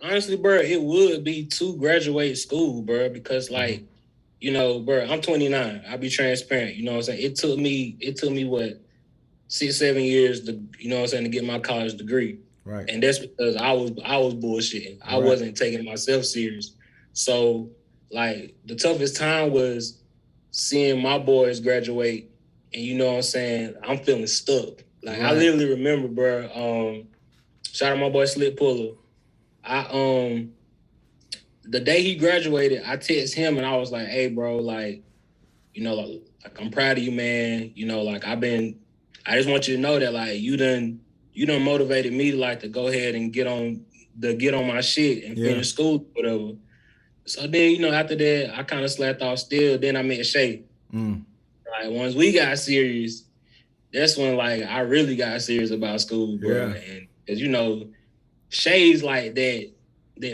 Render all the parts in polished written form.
honestly, bro, it would be to graduate school, bro, because like, bro, I'm 29. I'll be transparent. You know what I'm saying? It took me what 6, 7 years to, what I'm saying, to get my college degree. Right. And that's because I was bullshitting. I Right. wasn't taking myself serious. So like the toughest time was seeing my boys graduate, and you know what I'm saying, I'm feeling stuck. Like I Right. literally remember, bro. Shout out my boy Slip Puller. I the day he graduated, I text him and I was like, "Hey, bro, like I'm proud of you, man. Like I just want you to know that like you done motivated me to like to go ahead and get on my shit and Yeah. finish school, whatever." So then, after that, I kind of slacked off still. Then I met Shay. Mm. Like once we got serious, that's when like I really got serious about school, bro. Yeah. And because Shay's like that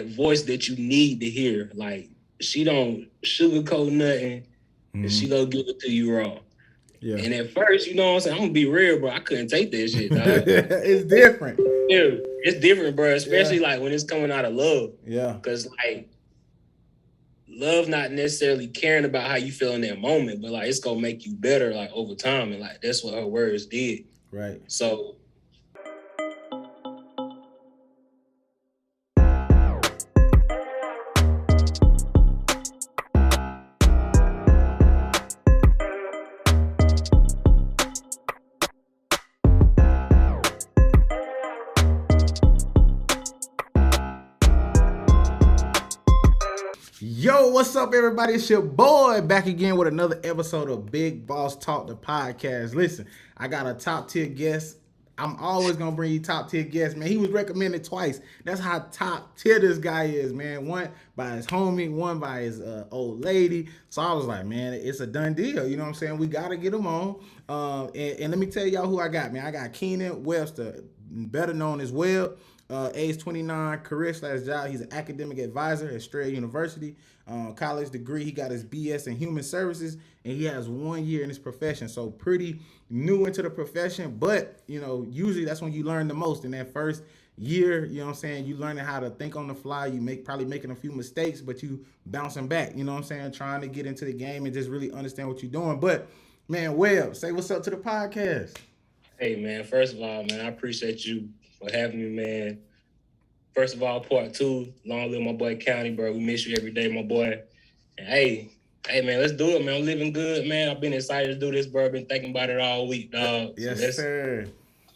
voice that you need to hear. Like she don't sugarcoat nothing, and Mm-hmm. she gonna give it to you raw. Yeah. And at first, you know what I'm saying, I'm gonna be real, bro. I couldn't take that shit, dog. It's different. Yeah, it's different, bro. Yeah. Especially like when it's coming out of love, Yeah. because like love not necessarily caring about how you feel in that moment, but like it's gonna make you better like over time, and like that's what her words did. Right. So Yo, what's up, everybody? It's your boy back again with another episode of Big Boss Talk, the podcast. Listen, I got a top tier guest. I'm always gonna bring you top tier guests, man. He was recommended twice. That's how top tier this guy is, man. One by his homie, one by his old lady. So I was like, man, it's a done deal. You know what I'm saying? We gotta get him on. And let me tell y'all who I got, man. I got Keenan Webster, better known as Webb. Age 29, career/job. He's an academic advisor at Strayer University. College degree. He got his BS in human services, and he has 1 year in his profession. So pretty new into the profession, but usually that's when you learn the most in that first year. You know what I'm saying? You learning how to think on the fly. You probably making a few mistakes, but you bouncing back. You know what I'm saying? Trying to get into the game and just really understand what you're doing. But man, Webb, say what's up to the podcast. hey man, first of all, man, I appreciate you for having me, man. First of all, part two, long live my boy County, bro. We miss you every day, my boy. And hey, man, let's do it, man. I'm living good, man. I've been excited to do this, bro. I've been thinking about it all week, dog. So Yes, sir.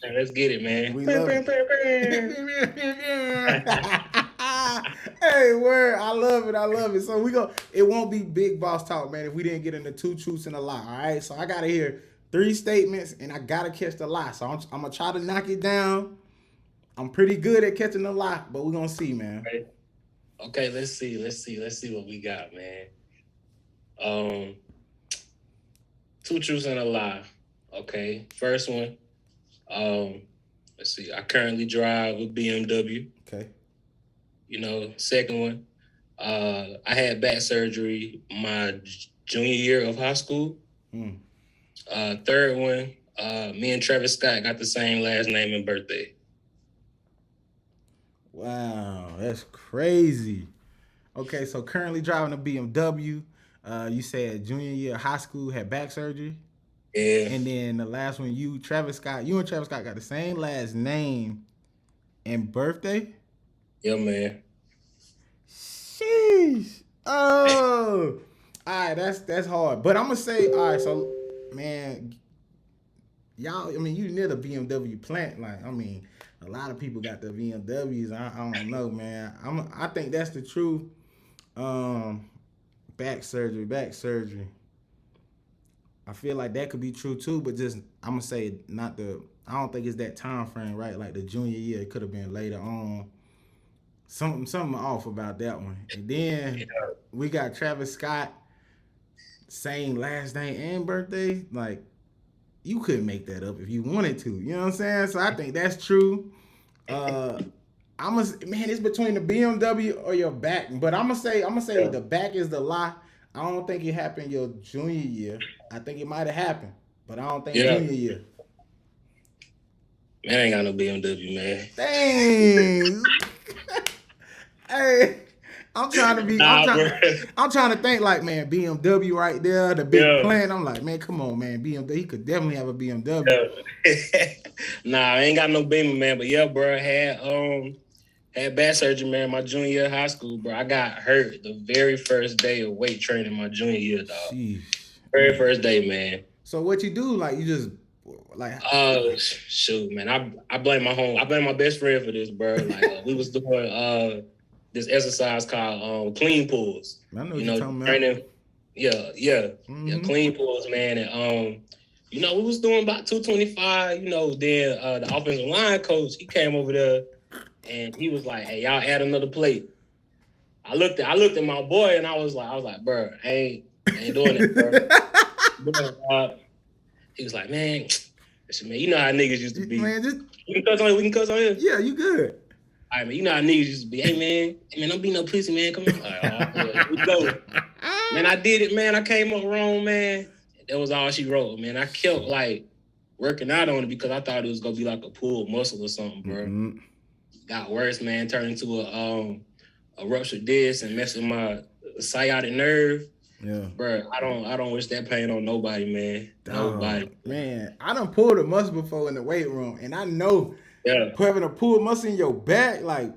let's get it, man. We love it. Hey, word. I love it. I love it. So it won't be big boss talk, man, if we didn't get into two truths and a lie. All right. So I gotta hear 3 statements and I gotta catch the lie. So I'm gonna try to knock it down. I'm pretty good at catching the lie, but we're gonna see, man. Okay, let's see what we got, man. Um, two truths and a lie. Okay, first one. Let's see. I currently drive a BMW. Okay. Second one. I had back surgery my junior year of high school. Hmm. Third one. Me and Travis Scott got the same last name and birthday. Wow, that's crazy. Okay, so currently driving a BMW. You said junior year of high school had back surgery. Yeah. And then the last one, you and Travis Scott got the same last name and birthday. Yeah, man. Sheesh. Oh. All right, that's hard. But I'm gonna say, all right, so man, y'all, I mean, you near the BMW plant. Like, I mean, a lot of people got the BMWs. I don't know, man. I think that's the truth. Back surgery. I feel like that could be true too, but just I'm gonna say not the. I don't think it's that time frame, right? Like the junior year, it could have been later on. Something off about that one. And then we got Travis Scott, same last name and birthday. Like you couldn't make that up if you wanted to. You know what I'm saying? So I think that's true. Man, it's between the BMW or your back, but I'm gonna say the back is the lie. I don't think it happened your junior year. I think it might have happened, but I don't think junior year. Man, I ain't got no BMW, man. Dang. Hey, I'm trying to be. Nah, bro. I'm trying to think like, man, BMW right there, the big Yeah. plan. I'm like, man, come on, man, BMW. He could definitely have a BMW. Yeah. Nah, I ain't got no Beamer, man. But yeah, bro, had back surgery, man, my junior year of high school, bro. I got hurt the very first day of weight training my junior year, dog. Sheesh. Very first day, man. So what you do? Like you just like Shoot, man. I blame I blame my best friend for this, bro. Like we was doing this exercise called clean pulls. I know what You you're know, talking about. training. Yeah, Mhm. clean pulls, man. And you know, we was doing about 225. You know, then the offensive line coach, he came over there and he was like, "Hey, y'all add another plate." I looked at my boy and I was like, bro, I ain't doing it, bro. He was like, man, listen, man, you know how niggas used to be. Man, just We can cuss on here. yeah, you good. All right, man, you know how niggas used to be. Hey, man, don't be no pussy, man. Come on. All right, yeah, we go. Man, I did it, man. I came up wrong, man. That was all she wrote, man. I kept like working out on it because I thought it was gonna be like a pulled muscle or something, bro. Mm-hmm. Got worse, man. Turned into a ruptured disc and messed with my sciatic nerve. Yeah, bro. I don't wish that pain on nobody, man. Nobody, man. I done pulled a muscle before in the weight room, and I know having a pulled muscle in your back, like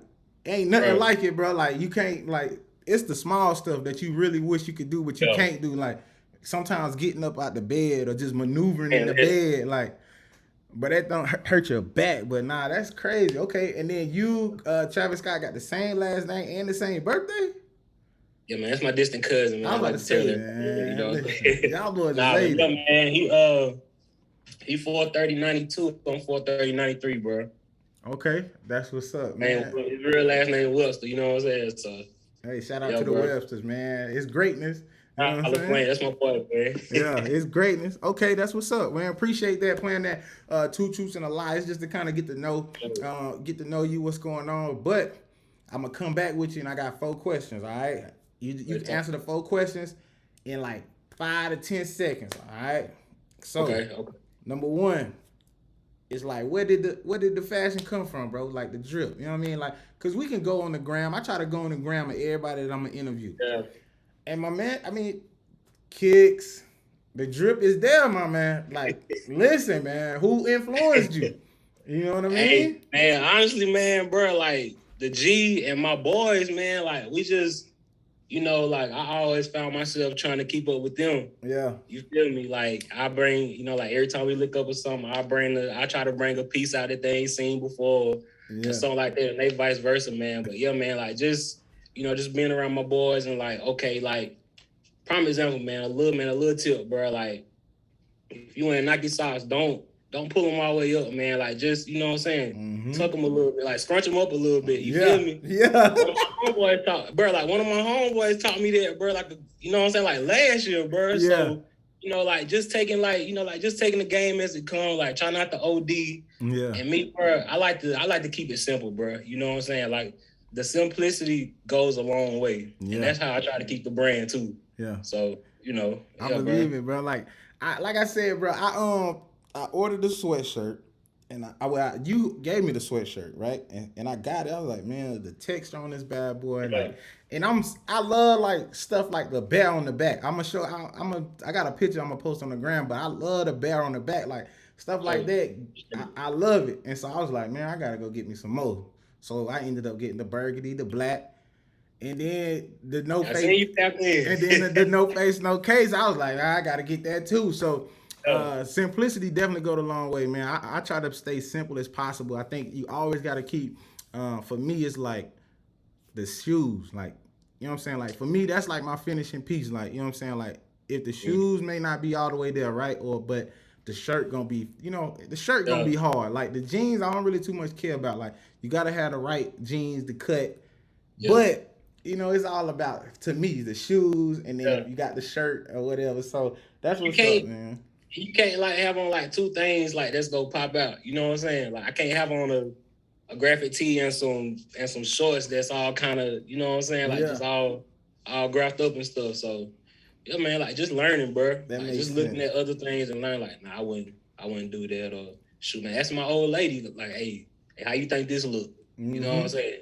ain't nothing like it, bro. Like you can't like it's the small stuff that you really wish you could do, but you can't do. Like sometimes getting up out the bed or just maneuvering in the bed, like. But that don't hurt your back. But nah, that's crazy. Okay, and then you, Travis Scott, got the same last name and the same birthday? Yeah, man, that's my distant cousin, man. I was about to say, man. You know, listen, y'all boys are late. Yeah, man, he 430-92. I'm 430-93, bro. Okay, that's what's up, man. His real last name Webster, you know what I'm saying? So, hey, shout out to the Websters, man. It's greatness. You know what I'm saying? That's my boy, man. Yeah, it's greatness. Okay, that's what's up, man. Appreciate that. Playing that Two Truths and a Lie. It's just to kind of get to know you, what's going on. But I'm gonna come back with you, and I got 4 questions. All right, you answer the 4 questions in like 5 to 10 seconds. All right. So, number 1, it's like where did the fashion come from, bro? Like the drip. You know what I mean? Like, cause we can go on the gram. I try to go on the gram of everybody that I'm gonna interview. Yeah. And my man, I mean, kicks, the drip is there, my man. Like, listen, man, who influenced you? You know what I mean? Hey, man, honestly, man, bro, like the G and my boys, man, like we just, you know, like I always found myself trying to keep up with them. Yeah. You feel me? Like I bring, you know, like every time we look up or something, I try to bring a piece out that they ain't seen before and something like that, and they vice versa, man. But yeah, man, like just, you know, just being around my boys and like, okay, like, prime example, man, a little tip, bro. Like, if you wearing Nike socks, don't pull them all the way up, man. Like, just, you know what I'm saying? Mm-hmm. Tuck them a little bit, like, scrunch them up a little bit. You feel me? Yeah. One of my homeboys taught me that, bro, like, you know what I'm saying? Like, last year, bro. Yeah. So, you know, like, just taking the game as it comes, like, try not to OD. Yeah. And me, bro, I like to keep it simple, bro. You know what I'm saying? Like, the simplicity goes a long way. Yeah. And that's how I try to keep the brand too. Yeah. So, you know. I believe it, bro. Like I said, bro, I ordered the sweatshirt and you gave me the sweatshirt, right? And I got it. I was like, man, the texture on this bad boy. Yeah. Like, and I love like stuff like the bear on the back. I got a picture I'm gonna post on the gram, but I love the bear on the back, like stuff like that. I love it. And so I was like, man, I gotta go get me some more. So I ended up getting the burgundy, the black, and then the no face, and then the no face, no case. I was like, I gotta get that too. So simplicity definitely go the long way, man. I try to stay simple as possible. I think you always gotta keep. For me, it's like the shoes, like you know what I'm saying. Like for me, that's like my finishing piece. Like you know what I'm saying. Like if the shoes may not be all the way there, right, but the shirt gonna be, you know, the shirt gonna be hard. Like the jeans, I don't really too much care about. Like you gotta have the right jeans to cut. Yeah. But you know, it's all about to me the shoes, and then you got the shirt or whatever. So that's what's up, man. You can't like have on like 2 things like that's gonna pop out. You know what I'm saying? Like I can't have on a graphic tee and some shorts that's all kind of, you know what I'm saying? Like just all graphed up and stuff. So. Yeah, man, like just learning, bro. Like, just looking at other things and learn. Like, nah, I wouldn't do that. Or shoot, man, ask my old lady. Like, hey, how you think this look? You know what I'm saying?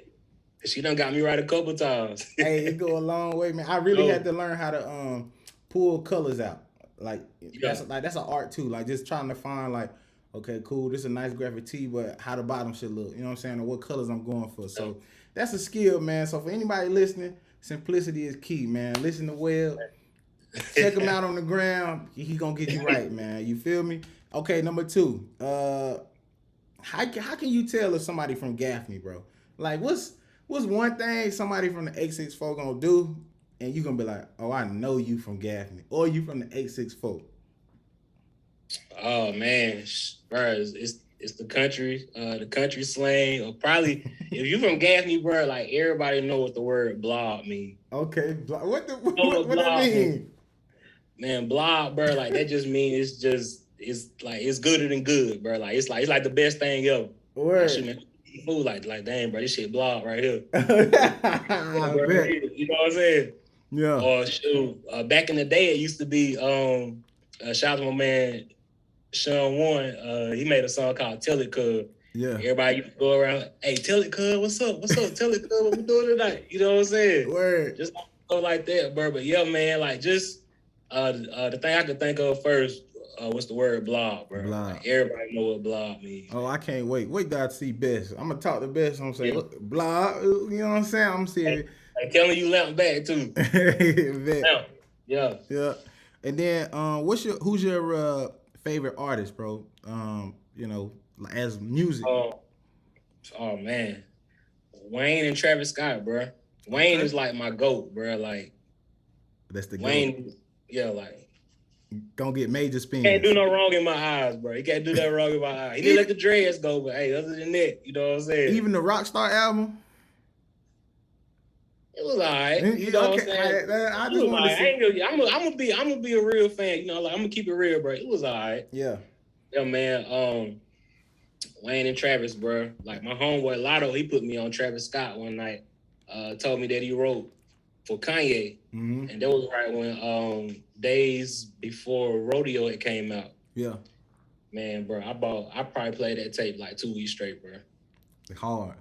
She done got me right a couple times. Hey, it go a long way, man. I really had to learn how to pull colors out. Like that's an art too. Like just trying to find like, okay, cool, this is a nice graphic tee, but how the bottom should look. You know what I'm saying? Or what colors I'm going for. So that's a skill, man. So for anybody listening, simplicity is key, man. Listen to Webb. Check him out on the ground. He gonna get you right, man. You feel me? Okay, number 2. How can you tell if somebody from Gaffney, bro? Like what's one thing somebody from the 864 gonna do, and you gonna be like, oh, I know you from Gaffney, or you from the 864? Oh man, bro, it's the country slang, or probably if you from Gaffney, bro, like everybody know what the word blob mean. Okay, what that mean? Man, blob, bro, like that just means it's like it's gooder than good, bro. Like it's like the best thing ever. Word. Food like damn, bro, this shit blob right here. I bet. You know what I'm saying? Yeah. Or shoot, back in the day, it used to be shout out to my man Sean Warren. He made a song called "Tell It Cuz." Yeah. Everybody used to go around, hey, tell it, cuz, what's up? Tell it, cuz, what we doing tonight? You know what I'm saying? Word. Just go like that, bro. But yeah, man, like just the thing I could think of first was the word blob, bro. Blob. Like, everybody know what blob means. Oh, I can't wait. Wait till I see Best. I'm gonna talk to Best. I'm saying, blob. You know what I'm saying? I'm serious. Hey, telling you lamp back too. Lamp. Yeah. Yeah. And then who's your favorite artist, bro? You know, as music. Oh man. Wayne and Travis Scott, bro. Wayne is like my GOAT, bro. Like that's the Wayne, GOAT. Yeah, like gonna get major spins. Can't do no wrong in my eyes, bro. He can't do that wrong in my eyes. He didn't let the dreads go, but hey, other than that, you know what I'm saying? Even the Rockstar album? It was alright. You know what I'm saying? I just want to see. I'm gonna be a real fan. You know, like I'm gonna keep it real, bro. It was alright. Yeah. Yeah, man. Wayne and Travis, bro. Like my homeboy Lotto, he put me on Travis Scott one night. Told me that he wrote for Kanye, and that was right when days before Rodeo it came out. Yeah. Man, bro, I probably played that tape like 2 weeks straight, bro. Hard.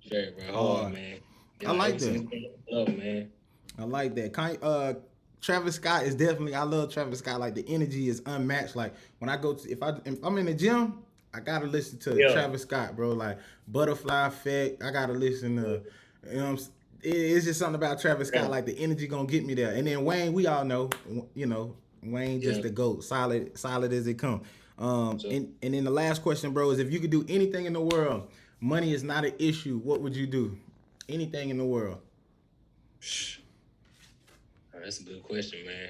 Straight, bro. Hard, man. Yeah, I like that. Love, man. I like that. Travis Scott is definitely. I love Travis Scott. Like the energy is unmatched. Like when I go to if I'm in the gym, I gotta listen to Travis Scott, bro. Like Butterfly Effect. I gotta listen to. You know, it's just something about Travis Scott. Like the energy gonna get me there. And then Wayne, we all know. You know, Wayne just the GOAT. Solid as it come. And then the last question, bro, is if you could do anything in the world, money is not an issue. What would you do? Anything in the world. Oh, that's a good question, man.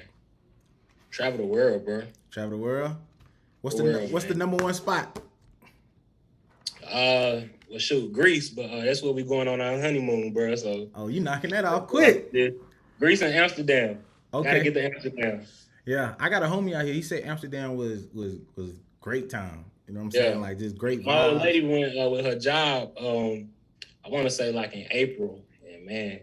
Travel the world, bro. Travel the world. What's the number one spot? Well, shoot, Greece, but that's where we going on our honeymoon, bro. So. Oh, you knocking that off quick. Greece and Amsterdam. Okay. Gotta get to Amsterdam. Yeah, I got a homie out here. He said Amsterdam was great time. You know what I'm saying? Like just great vibes. My old lady went with her job. I want to say like in April. And man,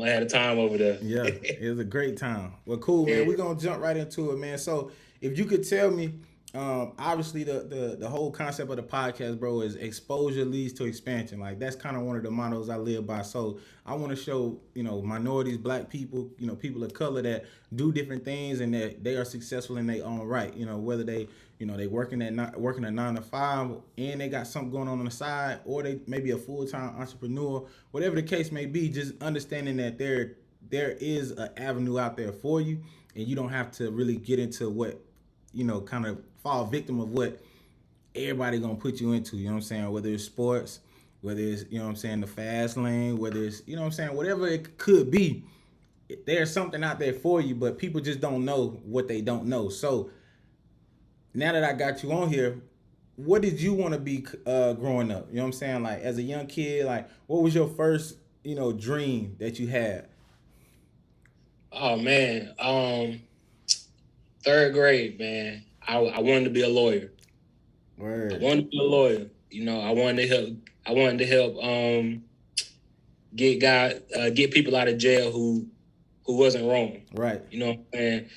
I had a time over there. Yeah, it was a great time. Well, cool, man. We're gonna jump right into it, man. So if you could tell me, obviously the whole concept of the podcast, bro, is exposure leads to expansion. Like that's kind of one of the mottos I live by. So I want to show, minorities, black people, people of color that do different things and that they are successful in their own right. Whether they, they working a 9 to 5 and they got something going on the side, or they maybe a full-time entrepreneur, whatever the case may be, just understanding that there is an avenue out there for you, and you don't have to really get into what, kind of fall victim of what everybody gonna put you into, whether it's sports, whether it's, the fast lane, whether it's, whatever it could be, there's something out there for you, but people just don't know what they don't know. So now that I got you on here, what did you want to be growing up? Like as a young kid, like what was your first, dream that you had? Oh man, 3rd grade, man. I wanted to be a lawyer. Word. I wanted to be a lawyer. I wanted to help get people out of jail who wasn't wrong. Right. And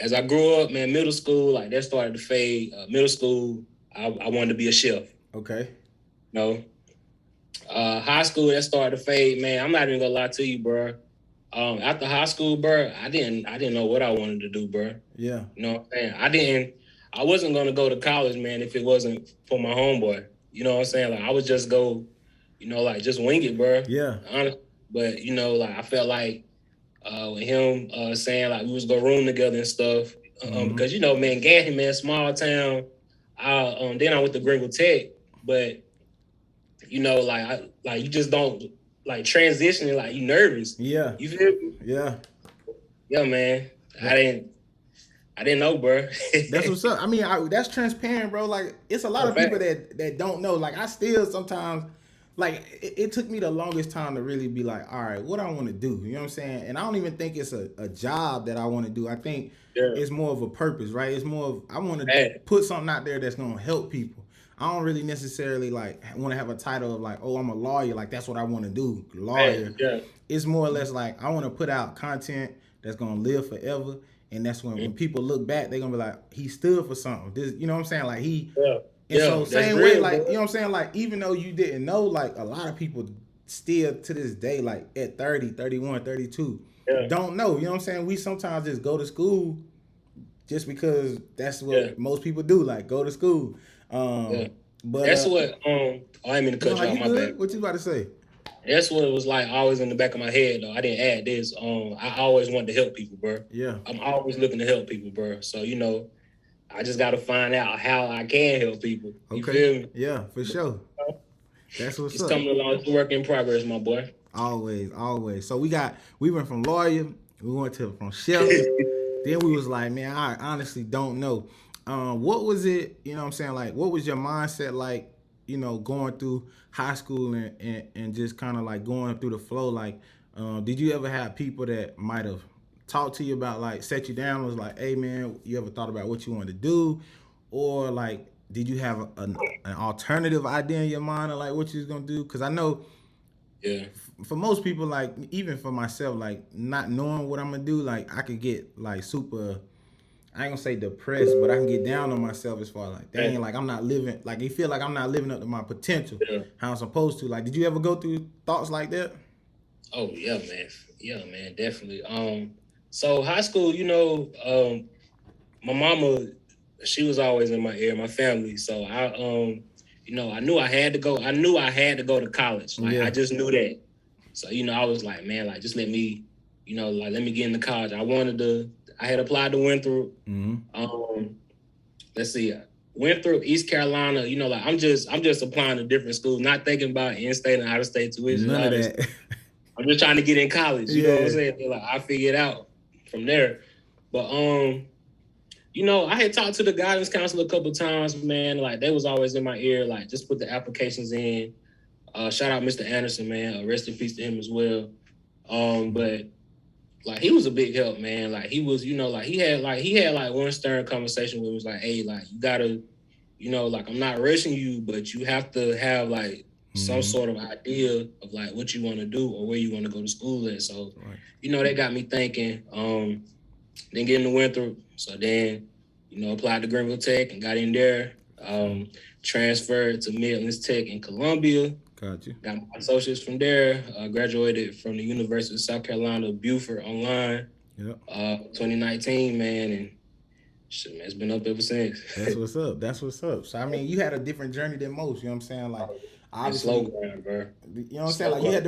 as I grew up, man, middle school, like that started to fade. Middle school, I wanted to be a chef. Okay. High school that started to fade, man. I'm not even gonna lie to you, bro. After high school, bro, I didn't know what I wanted to do, bro. Yeah. You know what I'm saying? I wasn't gonna go to college, man, if it wasn't for my homeboy. You know what I'm saying? Like I would just go, like just wing it, bro. Yeah. Honestly. But like I felt like with him saying like we was gonna room together and stuff. Because man, Gadsden, man, small town. Then I went to Greenville Tech, but like you just don't like transitioning, like you nervous. Yeah. You feel me? Yeah. Yeah, man. I didn't know, bro. That's what's up. I mean, that's transparent, bro. Like, it's a lot of people that don't know. Like, I still sometimes, like, it took me the longest time to really be like, all right, what I want to do. You know what I'm saying? And I don't even think it's a job that I want to do. I think it's more of a purpose, right? It's more of, I want to put something out there that's going to help people. I don't really necessarily, like, want to have a title of, like, oh, I'm a lawyer. Like, that's what I want to do, lawyer. Yeah. It's more or less like, I want to put out content that's going to live forever. And that's when people look back, they're gonna be like, he stood for something. This, you know what I'm saying? Like so same way, real, like, bro. You know what I'm saying? Like, even though you didn't know, like a lot of people still to this day, like at 30, 31, 32, don't know. You know what I'm saying? We sometimes just go to school just because that's what most people do, like go to school. But that's what I didn't mean to cut you off, my bad. What you about to say? That's what it was like always in the back of my head, though. I didn't add this. I always wanted to help people, bro. Yeah. I'm always looking to help people, bro. So, I just got to find out how I can help people. You feel me? Yeah, for sure. That's what's it's up. It's coming along. It's a work in progress, my boy. Always. So we went from lawyer, we went from chef. Then we was like, man, I honestly don't know. What was it, you know what I'm saying? Like, what was your mindset like, going through high school and just kind of like going through the flow? Like, did you ever have people that might have talked to you about, like, set you down, was like, hey man, you ever thought about what you wanted to do? Or like, did you have an alternative idea in your mind of like what you was gonna do? Because I know for most people, like even for myself, like not knowing what I'm gonna do, like I could get like super, I ain't gonna say depressed, but I can get down on myself as far as like, dang, like I'm not living, like you feel like I'm not living up to my potential, how I'm supposed to. Like, did you ever go through thoughts like that? Oh yeah, man, definitely. So high school, my mama, she was always in my ear, my family. So I knew I had to go. I knew I had to go to college. Like I just knew that. So I was like, man, like just let me, like let me get into college. I had applied to Winthrop. Let's see, Winthrop, East Carolina. Like I'm just applying to different schools, not thinking about in-state and out-of-state tuition. None of that. I'm just trying to get in college. You know what I'm saying? Like I figured out from there. But I had talked to the guidance counselor a couple of times, man. Like they was always in my ear, like just put the applications in. Shout out Mr. Anderson, man. Rest in peace to him as well. But like he was a big help, man. Like he was, like he had one stern conversation where it was like, hey, like you gotta, like I'm not rushing you, but you have to have like some sort of idea of like what you want to do or where you want to go to school at. So, that got me thinking. Then get into Winthrop. So then, applied to Greenville Tech and got in there. Transferred to Midlands Tech in Columbia. Gotcha. Got my associates from there. Graduated from the University of South Carolina, Beaufort online. 2019, man, and shit, man, it's been up ever since. That's what's up. So I mean, you had a different journey than most. You know what I'm saying? Like, obviously, slow grind, bro. You know what I'm saying? Like you had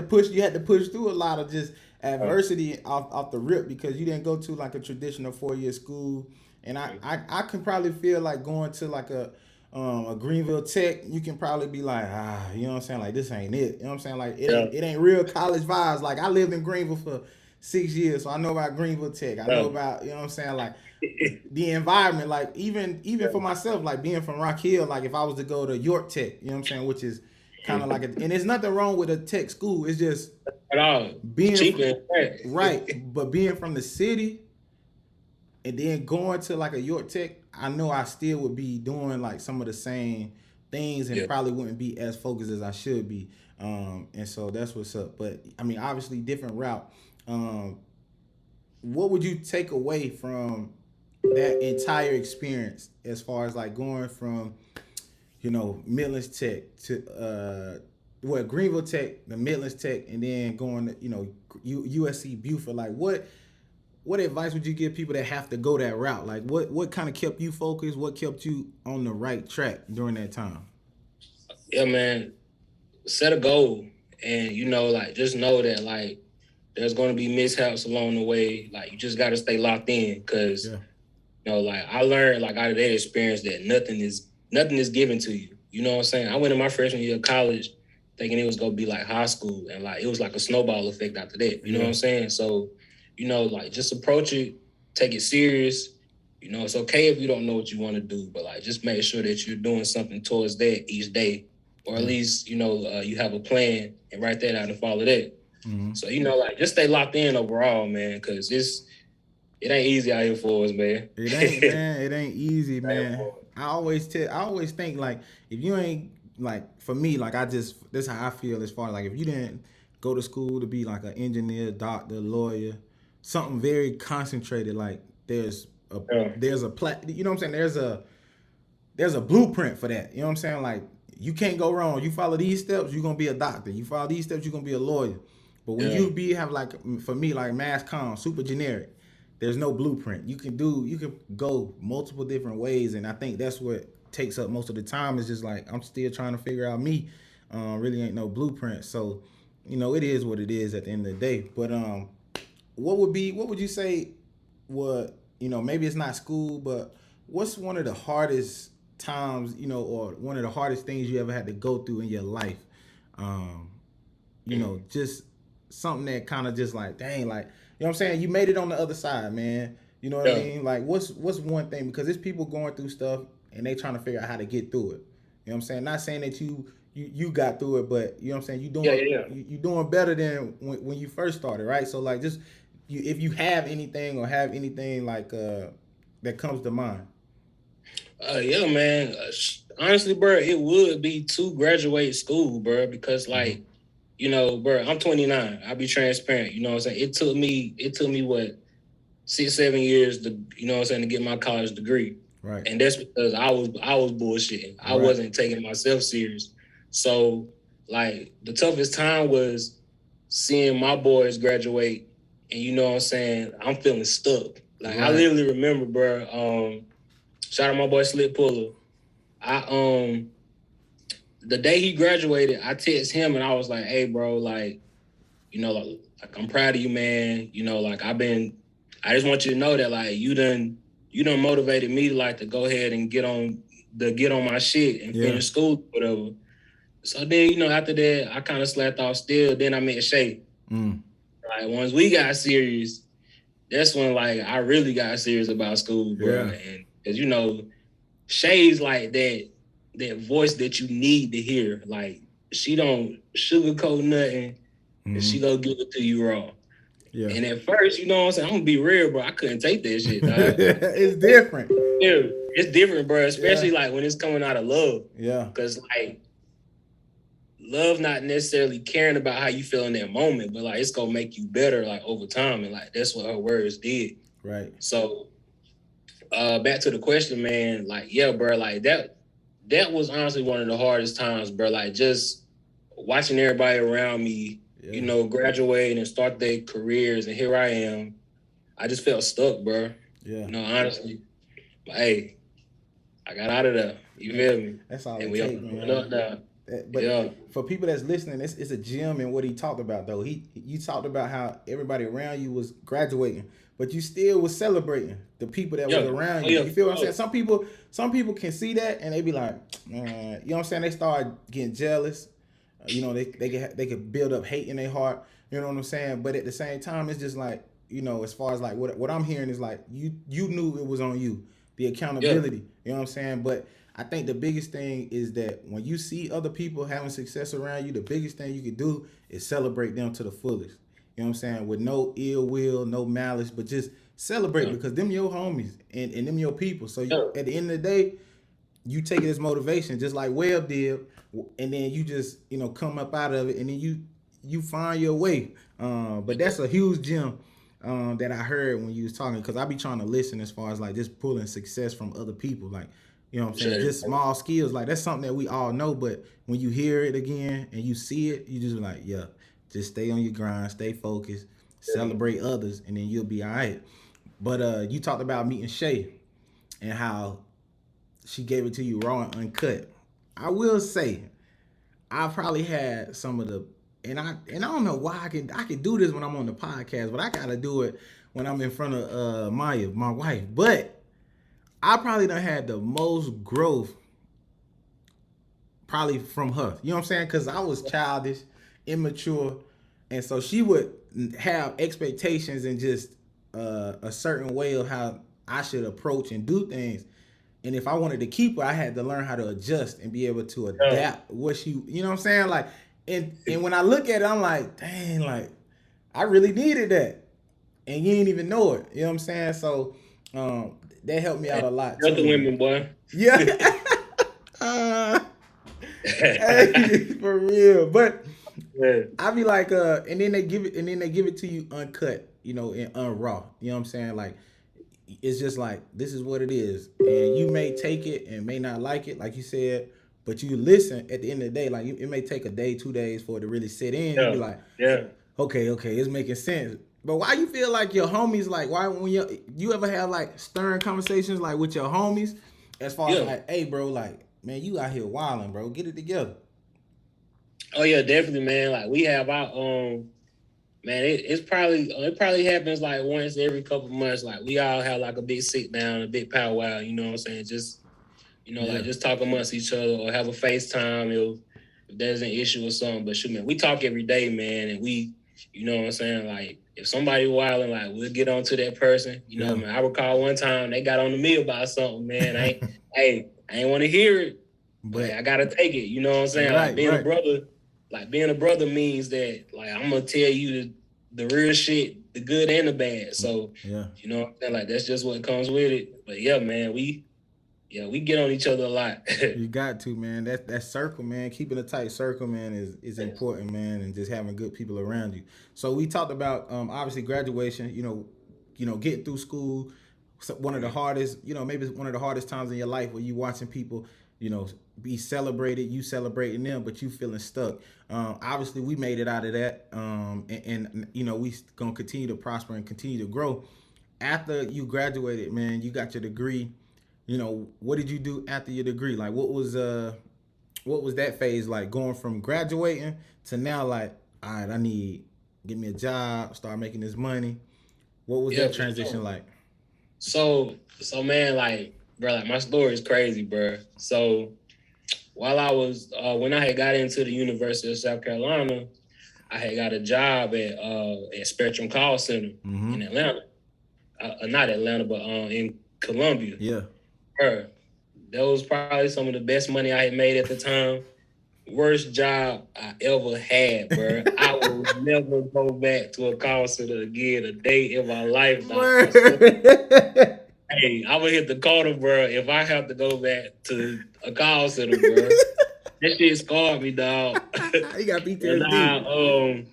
to push through a lot of just adversity off the rip because you didn't go to like a traditional 4-year school. And I can probably feel like going to like a Greenville Tech, you can probably be like, you know what I'm saying? Like, this ain't it. You know what I'm saying? Like, it ain't real college vibes. Like, I lived in Greenville for 6 years, so I know about Greenville Tech. I know about, you know what I'm saying? Like, the environment, like, even for myself, like, being from Rock Hill, like, if I was to go to York Tech, you know what I'm saying? Which is kind of like and there's nothing wrong with a tech school. It's just at all being cheap right, but being from the city and then going to like a York Tech, I know I still would be doing like some of the same things and probably wouldn't be as focused as I should be. And so that's what's up. But I mean, obviously different route. What would you take away from that entire experience as far as like going from, Midlands Tech Greenville Tech, the Midlands Tech, and then going to, USC Buford. Like, what advice would you give people that have to go that route? Like, what kind of kept you focused? What kept you on the right track during that time? Yeah, man. Set a goal, and like just know that like there's going to be mishaps along the way. Like you just got to stay locked in, because like I learned like out of that experience that nothing is given to you. You know what I'm saying? I went in my freshman year of college thinking it was gonna be like high school, and like it was like a snowball effect after that. You know what I'm saying? So, like just approach it, take it serious. It's okay if you don't know what you want to do, but like just make sure that you're doing something towards that each day, or at least you have a plan and write that out and follow that. Mm-hmm. So like just stay locked in overall, man, because it ain't easy out here for us, man. It ain't, man. It ain't easy, man. I always think like if you ain't like, for me, like this is how I feel as far as like if you didn't go to school to be like an engineer, doctor, lawyer, something very concentrated, like there's a you know what I'm saying? There's a blueprint for that. You know what I'm saying? Like you can't go wrong. You follow these steps, you're gonna be a doctor. You follow these steps, you're gonna be a lawyer. But when you have like, for me, like mass comm, super generic, there's no blueprint. You can go multiple different ways, and I think that's what takes up most of the time. Is just like I'm still trying to figure out me. Really ain't no blueprint. So, it is what it is at the end of the day. But what would you say? Maybe it's not school, but what's one of the hardest times, or one of the hardest things you ever had to go through in your life? Just something that kind of just like, dang, like, you know what I'm saying? You made it on the other side, man. You know what I mean? Like, what's one thing? Because there's people going through stuff and they trying to figure out how to get through it. You know what I'm saying? Not saying that you got through it, but you know what I'm saying? You doing better than when you first started, right? So like, just if you have anything like that comes to mind. Yeah, man. Honestly, bro, it would be to graduate school, bro, because like, bro, I'm 29. I'll be transparent. You know what I'm saying? It took me what, 6-7 years to, to get my college degree. Right. And that's because I was bullshitting. I wasn't taking myself serious. So like the toughest time was seeing my boys graduate, and you know what I'm saying, I'm feeling stuck. Like I literally remember, bro, shout out my boy Slip Puller. The day he graduated, I text him and I was like, hey, bro, like, like I'm proud of you, man. Like I just want you to know that like you done motivated me to like to go ahead and get on my shit and finish school, whatever. So then, after that, I kind of slacked off still. Then I met Shay. Like once we got serious, that's when like I really got serious about school, bro. And because Shay's like that voice that you need to hear. Like she don't sugarcoat nothing, and she gonna give it to you raw. Yeah. And at first, you know what I'm saying, I'm gonna be real, bro, I couldn't take that shit, dog. It's different. Yeah, it's different, bro. Especially like when it's coming out of love. Yeah. Because like love not necessarily caring about how you feel in that moment, but like it's gonna make you better like over time, and like that's what her words did. Right. So back to the question, man, like yeah, bro, like that was honestly one of the hardest times, bro. Like just watching everybody around me, graduate and start their careers, and here I am. I just felt stuck, bro. Yeah. Honestly. But hey, I got out of there. You feel me? That's all and it takes, man. But for people that's listening, it's a gem in what he talked about, though. You talked about how everybody around you was graduating, but you still was celebrating the people that was around you. You feel what I'm saying? Some people can see that and they be like, you know what I'm saying? They start getting jealous. They could build up hate in their heart. You know what I'm saying? But at the same time, it's just like, as far as like what I'm hearing is like you knew it was on you, the accountability. You know what I'm saying? But I think the biggest thing is that when you see other people having success around you, the biggest thing you can do is celebrate them to the fullest. You know what I'm saying? With no ill will, no malice, but just celebrate because them your homies and them your people. So at the end of the day, you take it as motivation, just like Webb did, and then you just, come up out of it, and then you find your way. But that's a huge gem that I heard when you was talking, because I be trying to listen as far as like just pulling success from other people. Like, You know what I'm saying? Sure. Just small skills. Like that's something that we all know, but when you hear it again and you see it, you just be like, yeah, just stay on your grind, stay focused, celebrate others, and then you'll be all right. But you talked about meeting Shay and how she gave it to you raw and uncut. I will say, I probably had some of the and I don't know why I can do this when I'm on the podcast, but I gotta do it when I'm in front of Maya, my wife. But I probably done had the most growth probably from her. You know what I'm saying? Because I was childish, immature, and so she would have expectations and just a certain way of how I should approach and do things. And if I wanted to keep her, I had to learn how to adjust and be able to adapt what she, you know what I'm saying? Like, and when I look at it, I'm like, dang, like I really needed that, and you ain't even know it. You know what I'm saying? So that helped me out a lot Other too. women, boy. Yeah. Hey, for real. But Yeah. I be like, and then they give it to you uncut, you know, and unraw. You know what I'm saying? Like, it's just like this is what it is, and you may take it and may not like it, like you said, but you listen. At the end of the day, like it may take a day, 2 days for it to really sit in. You be like, Yeah. okay, it's making sense. But why you feel like your homies, like why when you ever have like stern conversations like with your homies, as far as like, hey bro, like man, you out here wilding, bro, get it together. Oh yeah, definitely, man. Like we have our man, it probably happens like once every couple months. Like we all have like a big sit down, a big powwow. You know what I'm saying? Just like just talk amongst each other or have a FaceTime if there's an issue or something. But shoot, man, we talk every day, man, and we, you know what I'm saying? Like if somebody wilding, like we'll get on to that person. You know, man. I recall one time they got on to me about something, man. I ain't want to hear it, but I gotta take it. You know what I'm saying? Right, like being a brother means that like I'm gonna tell you the real shit, the good and the bad. So you know what I'm saying? Like that's just what comes with it. But yeah, man, we get on each other a lot. You got to, man. That circle, man. Keeping a tight circle, man, is important, man, and just having good people around you. So we talked about obviously graduation. You know, getting through school. One of the hardest, maybe one of the hardest times in your life where you watching people, be celebrated, you celebrating them, but you feeling stuck. Obviously, we made it out of that, and we gonna continue to prosper and continue to grow. After you graduated, man, you got your degree. What did you do after your degree? Like, what was that phase like, going from graduating to now? Like, all right, get me a job, start making this money. What was that transition like? So man, like, bro, like my story is crazy, bro. So while I was when I had got into the University of South Carolina, I had got a job at Spectrum Call Center in Atlanta. Not Atlanta, but in Columbia. Yeah. Bro, that was probably some of the best money I had made at the time. Worst job I ever had, bro. I will never go back to a call center again a day in my life. Hey, I would hit the corner, bro, if I have to go back to a call center, bro. That shit scarred me, dog. You got PTSD.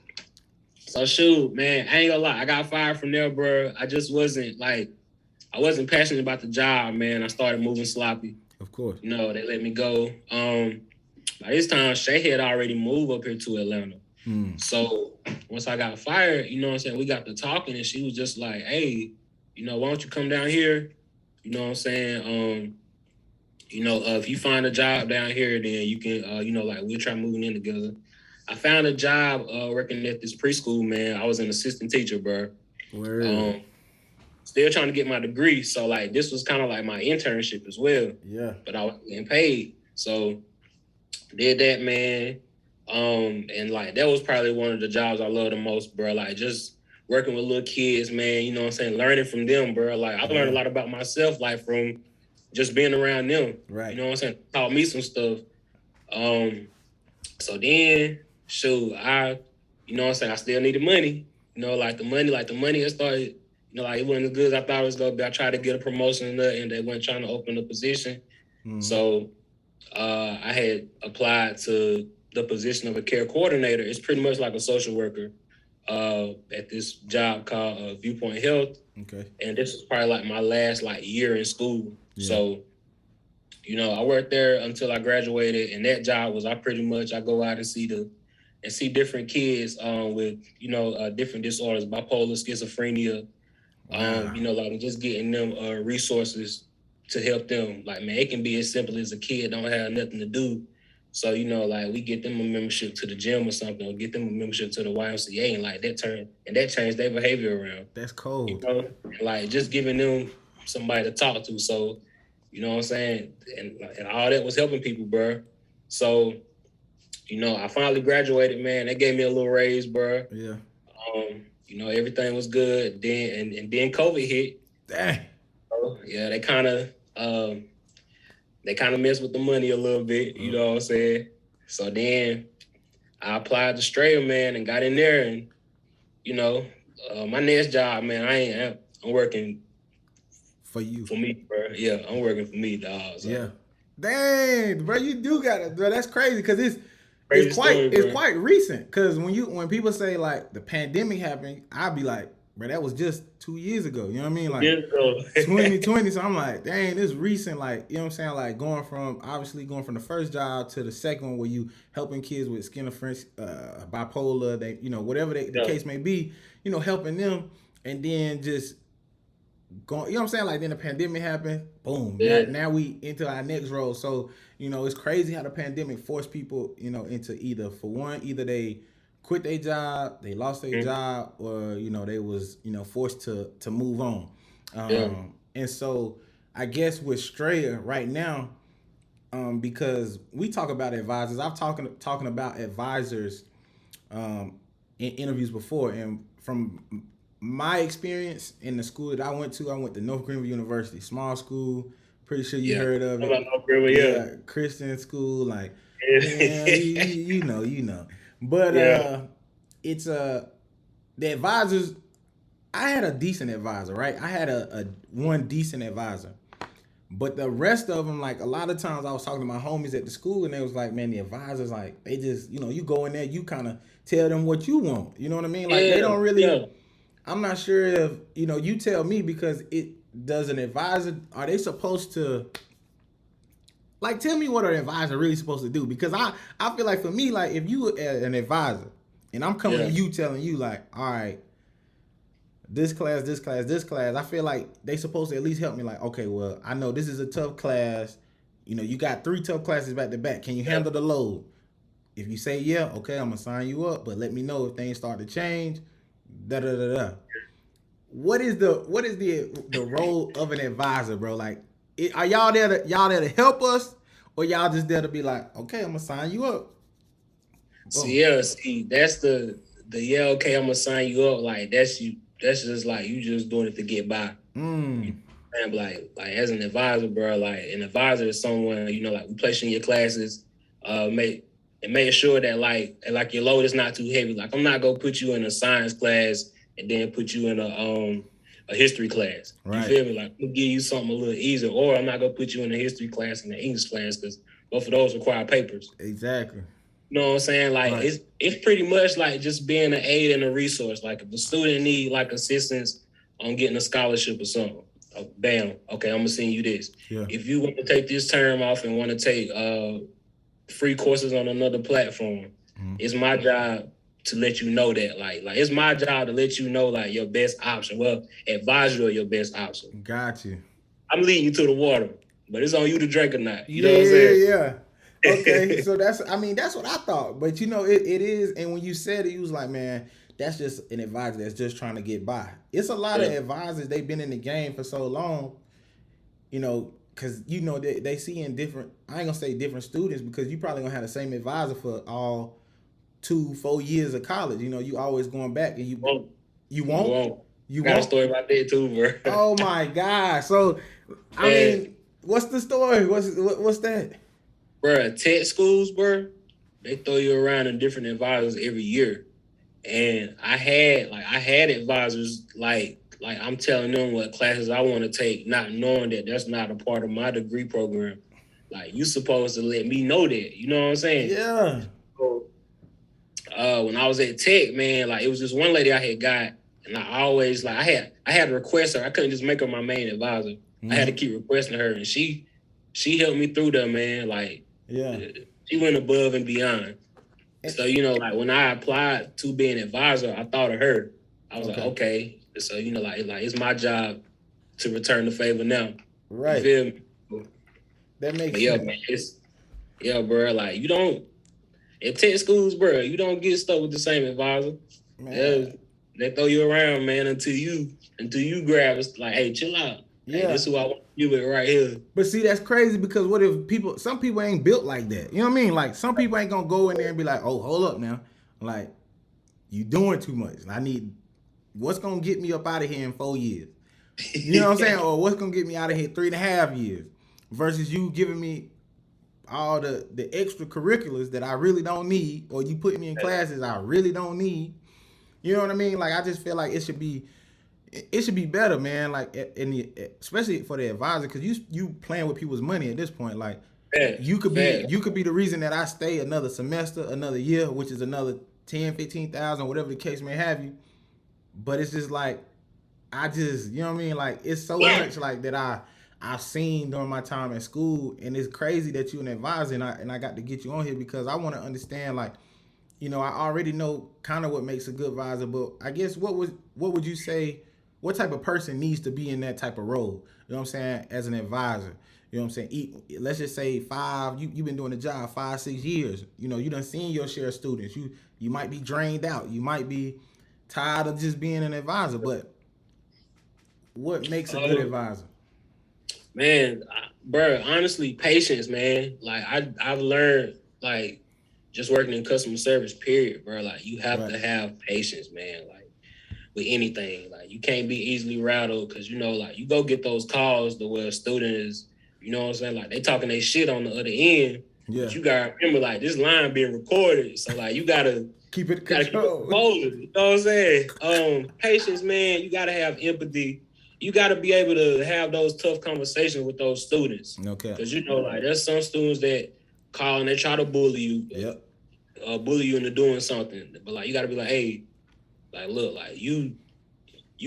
So shoot, man, I ain't gonna lie. I got fired from there, bro. I just wasn't passionate about the job, man. I started moving sloppy. Of course. They let me go. By this time, Shay had already moved up here to Atlanta. So once I got fired, you know what I'm saying, we got to talking and she was just like, hey, why don't you come down here? You know what I'm saying? If you find a job down here, then you can, we'll try moving in together. I found a job working at this preschool, man. I was an assistant teacher, bro. Still trying to get my degree. So, like, this was kind of like my internship as well. Yeah. But I was getting paid. So, did that, man. And, like, that was probably one of the jobs I love the most, bro. Like, just working with little kids, man, you know what I'm saying? Learning from them, bro. Like, I learned a lot about myself, like, from just being around them. Right. You know what I'm saying? Taught me some stuff. So then, shoot, you know what I'm saying? I still needed money. The money had started, it wasn't as good as I thought it was going to be. I tried to get a promotion and they weren't trying to open a position. So I had applied to the position of a care coordinator. It's pretty much like a social worker at this job called Viewpoint Health. Okay. And this was probably like my last year in school. Yeah. So, I worked there until I graduated, and that job was I go out and see different kids with different disorders, bipolar, schizophrenia, Wow. like just getting them resources to help them. Like, man, it can be as simple as a kid don't have nothing to do. So, like we get them a membership to the gym or something, or get them a membership to the YMCA, and like that changed their behavior around. That's cold. Like just giving them somebody to talk to. So, you know what I'm saying? And all that was helping people, bro. So, I finally graduated, man. They gave me a little raise, bro. Yeah. Everything was good. Then COVID hit. Dang. So, yeah, they kind of messed with the money a little bit. You know what I'm saying? So then I applied to Strayer, man, and got in there. And my next job, man, I'm working for you. For me, bro. Yeah, I'm working for me, dog. So. Yeah. Dang, bro, you do got it, bro. That's crazy because it's quite recent. Because when people say like the pandemic happened, I'd be like, bro, that was just 2 years ago. You know what I mean? Like 2020. So I'm like, dang, this recent. Like, you know what I'm saying? Like going from the first job to the second one where you helping kids with schizophrenia, bipolar, whatever the case may be, helping them, and then just going, you know what I'm saying? Like then the pandemic happened, boom. Yeah. Now we into our next role. So, it's crazy how the pandemic forced people, into either they quit their job, they lost their job, or, they was, forced to move on. And so I guess with Strayer right now, because we talk about advisors, I've talking about advisors in interviews before, and from my experience in the school that I went to North Greenville University, small school. Pretty sure you heard of it. North Greenville, Christian school, like you know. But it's the advisors. I had a decent advisor, right? I had a one decent advisor, but the rest of them, like a lot of times, I was talking to my homies at the school, and they was like, "Man, the advisors, like they just, you go in there, you kind of tell them what you want. You know what I mean? Like they don't really." Yeah. I'm not sure if, you tell me, because does an advisor, are they supposed to, like, tell me what an advisor really supposed to do? Because I feel like for me, like, if you an advisor and I'm coming to you telling you like, all right, this class, I feel like they supposed to at least help me like, okay, well, I know this is a tough class. You got 3 tough classes back to back. Can you handle the load? If you say, yeah, okay, I'm going to sign you up, but let me know if things start to change. What is the role of an advisor, bro? Like, are y'all there to help us, or y'all just there to be like, okay, I'm gonna sign you up? See, that's the okay, I'm gonna sign you up. Like that's just like you just doing it to get by. And like as an advisor, bro, like an advisor is someone like we place you in your classes, make sure that like your load is not too heavy. Like I'm not gonna put you in a science class and then put you in a history class. Right. You feel me? Like we'll give you something a little easier, or I'm not gonna put you in a history class and an English class because both of those require papers. Exactly. You know what I'm saying? Like it's pretty much like just being an aid and a resource. Like if a student need like assistance on getting a scholarship or something, bam, okay, I'm gonna send you this. Yeah. If you want to take this term off and want to take free courses on another platform, it's my job to let you know that. Like it's my job to let you know like your best option. Well, advise you of your best option. Got you. I'm leading you to the water, but it's on you to drink or not. You know what I'm saying? Yeah. Okay, so that's what I thought. But it is, and when you said it, you was like, man, that's just an advisor that's just trying to get by. It's a lot of advisors, they've been in the game for so long, because they see in different, I ain't gonna say different students, because you probably gonna have the same advisor for all 2-4 years of college. You always going back, and you won't. You got a story about that too, bro. Oh my God! So I mean, what's the story? What's that? Bro, tech schools, bro, they throw you around in different advisors every year. And I had advisors like I'm telling them what classes I want to take, not knowing that that's not a part of my degree program. Like, you supposed to let me know that. You know what I'm saying? Yeah. So, when I was at tech, man, like it was just one lady I had got, and I always I had to request her. I couldn't just make her my main advisor. I had to keep requesting her, and she she helped me through that, man. Like, she went above and beyond. So, you know, like when I applied to be an advisor, I thought of her. I was like, okay. So, you know, like it's my job to return the favor now. Right. You feel me? That makes but sense. Man, bro, like you don't in tech schools, bro, you don't get stuck with the same advisor. They throw you around, man, until you grab it. Like, hey, chill out. Yeah. Hey, this is who I want to be with right here. But see, that's crazy because what if some people ain't built like that? You know what I mean? Like some people ain't gonna go in there and be like, oh, hold up now. Like, you doing too much. What's gonna get me up out of here in 4 years? You know what I'm saying? Or what's gonna get me out of here 3.5 years? Versus you giving me all the extracurriculars that I really don't need, or you put me in classes I really don't need. You know what I mean? Like I just feel like it should be better, man. Like especially for the advisor, because you playing with people's money at this point. Like you could be the reason that I stay another semester, another year, which is another 10, 15,000, whatever the case may have you. But it's just like you know what I mean? Like it's so much like that I've seen during my time at school, and it's crazy that you're an advisor, and I got to get you on here because I want to understand, like, you know, I already know kind of what makes a good advisor, but I guess what would you say, what type of person needs to be in that type of role? You know what I'm saying? As an advisor, you know what I'm saying? Let's just say you've been doing the job 5-6 years. You know, you done seen your share of students. You might be drained out. You might be tired of just being an advisor, but what makes a good advisor? Man, bro, honestly, patience, man. Like I've learned, like, just working in customer service, period, bro. Like you have to have patience, man. Like with anything, like you can't be easily rattled because you know, like you go get those calls to where a student is, you know what I'm saying? Like they talking their shit on the other end. Yeah. But you gotta remember, like this line being recorded, so like you gotta keep it controlled. You know what I'm saying? Patience, man. You gotta have empathy. You got to be able to have those tough conversations with those students. Okay. Because, you know, like, there's some students that call and they try to bully you. Yep. Bully you into doing something. But, like, you got to be like, hey, like, look, like, you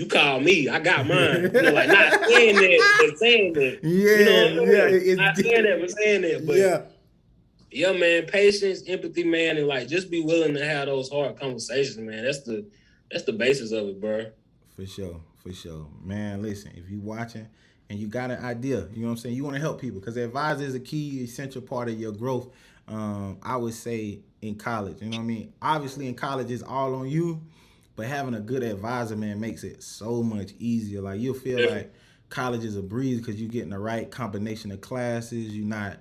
call me. I got mine. You know, like, not saying that, but saying that. Yeah, you know what I mean? Yeah. Not saying that, but saying that. But, yeah, man, patience, empathy, man, and, like, just be willing to have those hard conversations, man. That's the basis of it, bro. For sure. Man, listen, if you watching and you got an idea, you know what I'm saying, you want to help people because the advisor is a key, essential part of your growth. I would say in college, you know what I mean? Obviously in college it's all on you, but having a good advisor, man, makes it so much easier. Like you'll feel like college is a breeze because you're getting the right combination of classes. You're not,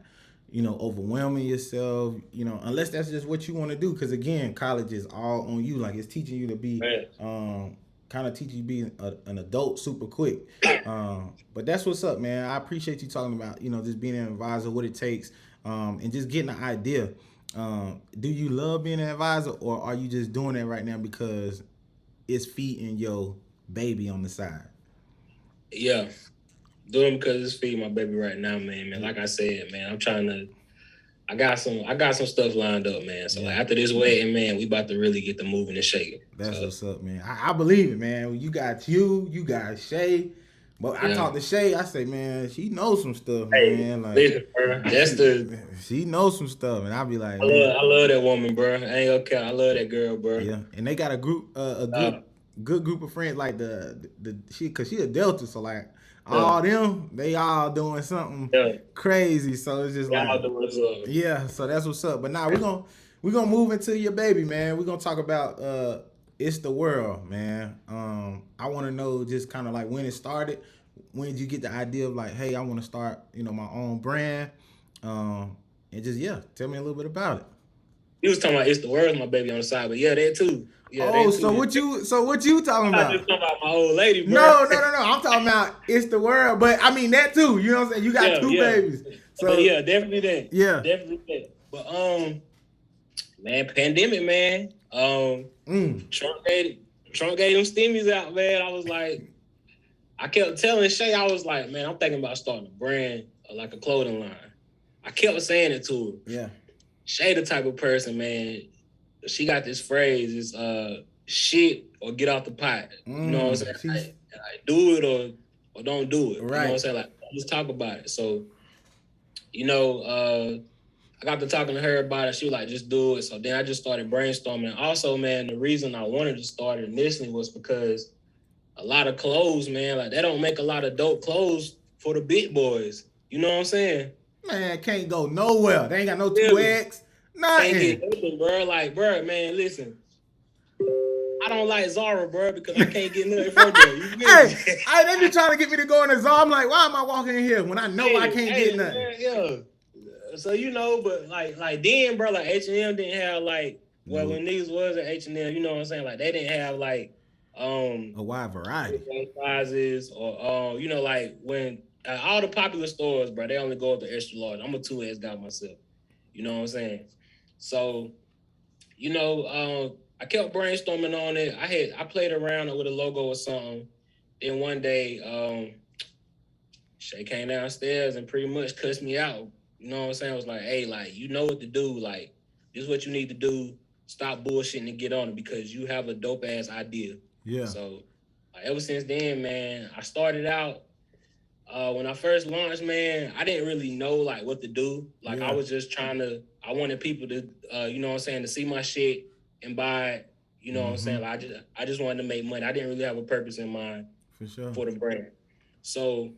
you know, overwhelming yourself, you know, unless that's just what you want to do. Because again, college is all on you. Like it's teaching you to be, kind of teach you to be an adult super quick. But that's what's up, man. I appreciate you talking about, you know, just being an advisor, what it takes, and just getting an idea. Do you love being an advisor, or are you just doing that right now because it's feeding your baby on the side? Yeah, doing it because it's feeding my baby right now, man. Like I said, man, I got some stuff lined up, man. So like after this wedding, man, we about to really get the moving and shaking. That's what's up, man. I believe it, man. You got Shay. But I talked to Shay. I say, man, she knows some stuff, man. Like, listen, bro, she knows some stuff, and I'll be like, I love that woman, bro. I ain't okay. I love that girl, bro. Yeah, and they got a good group of friends, like because she a Delta, so like. All them, they all doing something crazy. So it's just so that's what's up. But now we're gonna move into your baby, man. We're gonna talk about It's the World, man. I want to know just kind of like when it started. When did you get the idea of like, hey, I want to start, you know, my own brand? And just tell me a little bit about it. You was talking about It's the World, my baby on the side, but that too. Yeah, so what you talking about? I'm just talking about my old lady, bro. No. I'm talking about It's the World, but I mean that too. You know what I'm saying? You got two babies. So definitely that. Yeah, definitely that. But man, pandemic, man. Trump gave them stimmies out, man. I was like, I kept telling Shay, I was like, man, I'm thinking about starting a brand, like a clothing line. I kept saying it to her. Yeah. Shay the type of person, man. She got this phrase, it's shit or get off the pot. You know what I'm saying? Like do it or don't do it. Right. You know what I'm saying? Like, let's talk about it. So you know, I got to talking to her about it. She was like, just do it. So then I just started brainstorming. Also, man, the reason I wanted to start it initially was because a lot of clothes, man, like they don't make a lot of dope clothes for the big boys. You know what I'm saying? Man, can't go nowhere. They ain't got no Really? 2X, Can't get nothing. nothing, bro. Like, bro, man, listen. I don't like Zara, bro, because I can't get nothing from there. You feel Hey, me? they be trying to get me to go in the Zara. I'm like, why am I walking in here when I know I Hey, can't get hey, nothing? man, yeah. So but like then, bro, like H&M didn't have like No, when niggas was at H&M, you know what I'm saying? Like they didn't have like a wide variety. sizes or like when all the popular stores, bro, they only go up to extra large. I'm a 2X guy myself. You know what I'm saying? So I kept brainstorming on it. I played around with a logo or something. Then one day, Shay came downstairs and pretty much cussed me out. You know what I'm saying? I was like, hey, like, you know what to do. Like, this is what you need to do. Stop bullshitting and get on it because you have a dope ass idea. Yeah, So, ever since then, man, I started out. When I first launched, man, I didn't really know like what to do. Like, I yeah, was just I wanted people to, you know what I'm saying, to see my shit and buy it. You know what I'm mm-hmm, saying? Like, I just wanted to make money. I didn't really have a purpose in mind for sure. for the brand. So,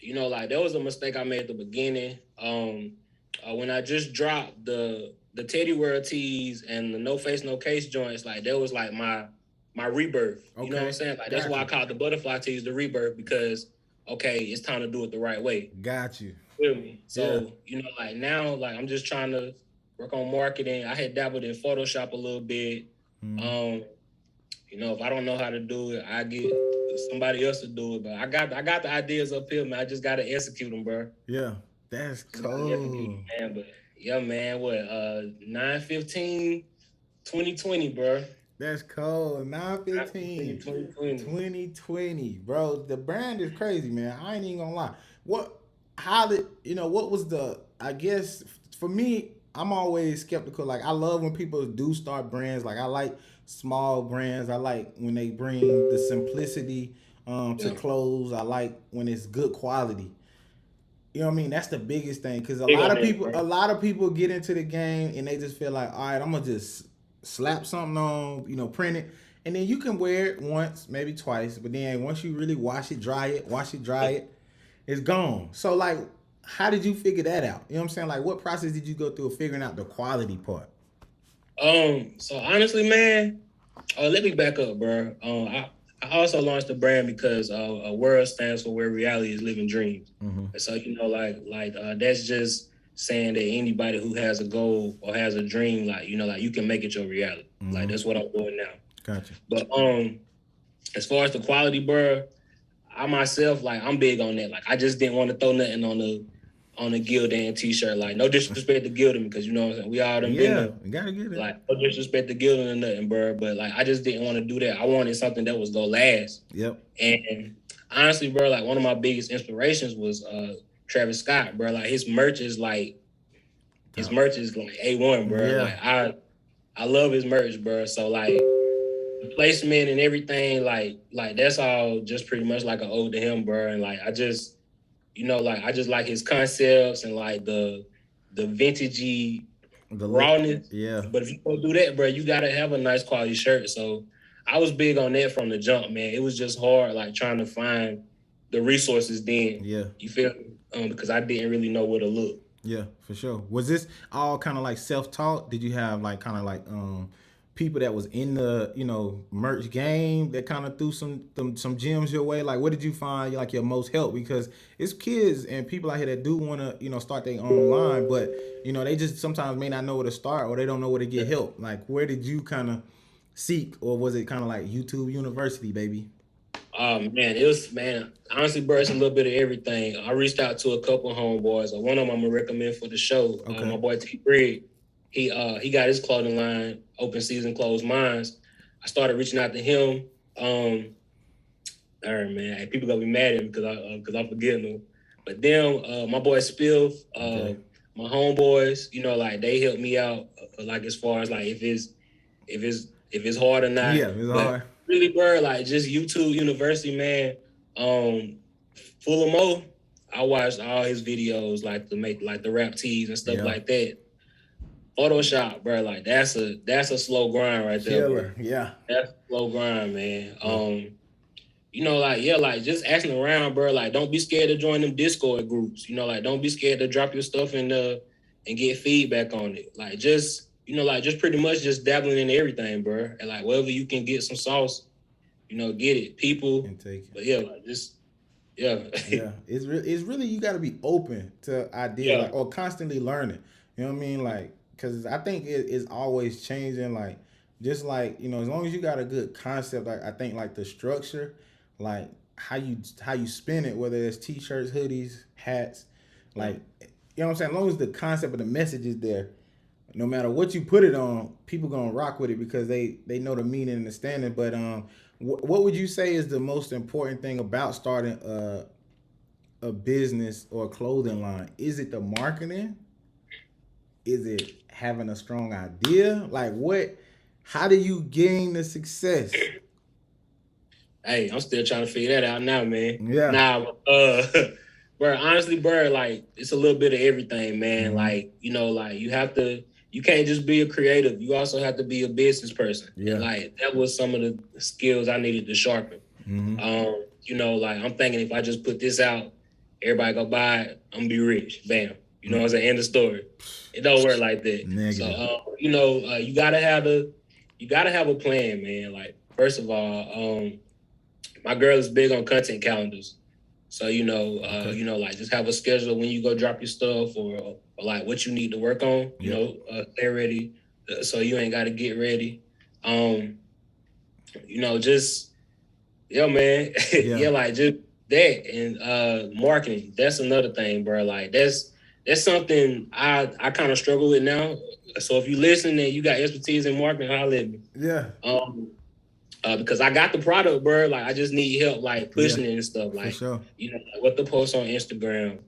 like that was a mistake I made at the beginning. When I just dropped the Teddy World tees and the No Face No Case joints, like that was like my rebirth. You know what I'm Okay, saying? Like that's got why I you, called the butterfly tees the rebirth because okay, it's time to do it the right way. got you. Feel me? Yeah, So like now, like I'm just trying to work on marketing. I had dabbled in Photoshop a little bit. mm-hmm. Um, if I don't know how to do it, I get somebody else to do it. But I got the ideas up here, man. I just gotta execute them, bro. Yeah, that's Just gotta execute cool. them, man. But yeah, man. What 9/15, 2020, bro. That's cold. 9/15, 9/15, 2020. 2020, bro. The brand is crazy, man. I ain't even gonna lie. How did, what was I guess, for me, I'm always skeptical. Like, I love when people do start brands. Like, I like small brands. I like when they bring the simplicity to Yeah, clothes. I like when it's good quality. You know what I mean? That's the biggest thing because big on that, bro. a lot of people get into the game and they just feel like, all right, I'm gonna just slap something on, print it, and then you can wear it once, maybe twice, but then once you really wash it, dry it, it's gone. So like, how did you figure that out? You know what I'm saying? Like, what process did you go through of figuring out the quality part? So honestly, man, let me back up, bro. I also launched the brand because WORLD stands for Where Reality is Living Dreams. Mm-hmm. And so that's just saying that anybody who has a goal or has a dream, like you can make it your reality. Like Mm-hmm. that's what I'm doing now. Gotcha. But as far as the quality, bro, I myself like I'm big on that. Like I just didn't want to throw nothing on the Gildan t-shirt. Like no disrespect to Gildan because you know what I'm saying. We all done been Yeah, there. you gotta get it. Like no disrespect to Gildan or nothing, bro. But like I just didn't want to do that. I wanted something that was gonna last. Yep. And honestly, bro, like one of my biggest inspirations was Travis Scott, bro. Like his Top. merch is like A1, bro. Yeah. Like I love his merch, bro. So like the placement and everything, like that's all just pretty much like an ode to him, bro. And like I just like I just like his concepts and like the vintagey The look. rawness. Yeah. But if you don't do that, bro, you gotta have a nice quality shirt. So I was big on that from the jump, man. It was just hard, like trying to find the resources then. Yeah. You feel me? Because I didn't really know where to look. Yeah, for sure. Was this all kind of like self-taught? Did you have like kind of like people that was in the merch game that kind of threw some gems your way? Like, what did you find like your most help? Because it's kids and people out here that do want to start their own line, but they just sometimes may not know where to start or they don't know where to get help. Like, where did you kind of seek, or was it kind of like YouTube University, baby? It was honestly, bro, it's a little bit of everything. I reached out to a couple homeboys. One of them I'm gonna recommend for the show. Okay. My boy T Brig. He got his clothing line, Open Season Closed Minds. I started reaching out to him. All right, man. Hey, people gonna be mad at me because I'm forgetting them. But then my boy Spiff, Okay. my homeboys, like they helped me out, like as far as like if it's hard or not. Yeah, it's But hard. really, bro, like just YouTube University, man. Full of Mo. I watched all his videos, like to make like the rap tees and stuff like that. Photoshop, bro, like that's a slow grind right there, bro. Yeah. That's a slow grind, man. Like just asking around, bro. Like, don't be scared to join them Discord groups. Like don't be scared to drop your stuff in and get feedback on it. Like just just pretty much just dabbling in everything, bro. And like wherever you can get some sauce, get it. People And take it. But yeah, like just yeah. Yeah. It's really you gotta be open to ideas like, or constantly learning. You know what I mean? Like, cause I think it's always changing, like just like, as long as you got a good concept, like I think like the structure, like how you spin it, whether it's t-shirts, hoodies, hats, like you know what I'm saying? As long as the concept of the message is there, no matter what you put it on, people gonna rock with it because they know the meaning and the standing. But what would you say is the most important thing about starting a business or a clothing line? Is it the marketing? Is it having a strong idea? Like how do you gain the success? Hey, I'm still trying to figure that out now, man. Yeah. Nah, bro, honestly, bro, like it's a little bit of everything, man. Mm-hmm. Like, you can't just be a creative. You also have to be a business person. Yeah. And like that was some of the skills I needed to sharpen. Mm-hmm. Like I'm thinking if I just put this out, everybody go buy it, I'm gonna be rich. Bam. You know what I'm saying? End of story. It don't work like that. Negative. So you gotta have a plan, man. Like, first of all, my girl is big on content calendars. So, like just have a schedule when you go drop your stuff or like what you need to work on, stay ready. So you ain't got to get ready. Just, man. Yeah. Like just that. And marketing, that's another thing, bro. Like that's something I kind of struggle with now. So if you listen and you got expertise in marketing, holler at me. Yeah. Because I got the product, bro. Like I just need help, like pushing it and stuff. Like, for sure. Like what to post on Instagram.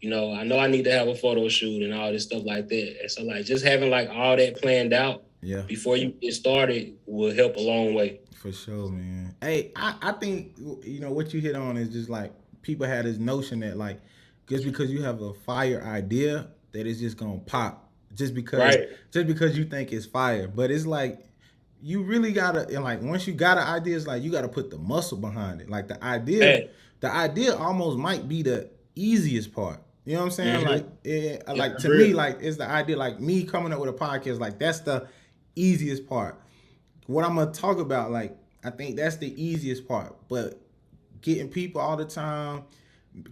I know I need to have a photo shoot and all this stuff like that. And so, like, just having like all that planned out, before you get started will help a long way. For sure, man. Hey, I think what you hit on is just like people had this notion that like just because you have a fire idea that it's just gonna pop just because you think it's fire, but it's like. You really gotta, and like once you got an idea, it's like you gotta put the muscle behind it. Like the idea almost might be the easiest part. You know what I'm saying? Mm-hmm. Like to me, like it's the idea. Like me coming up with a podcast, like that's the easiest part. What I'm gonna talk about, like I think that's the easiest part. But getting people all the time,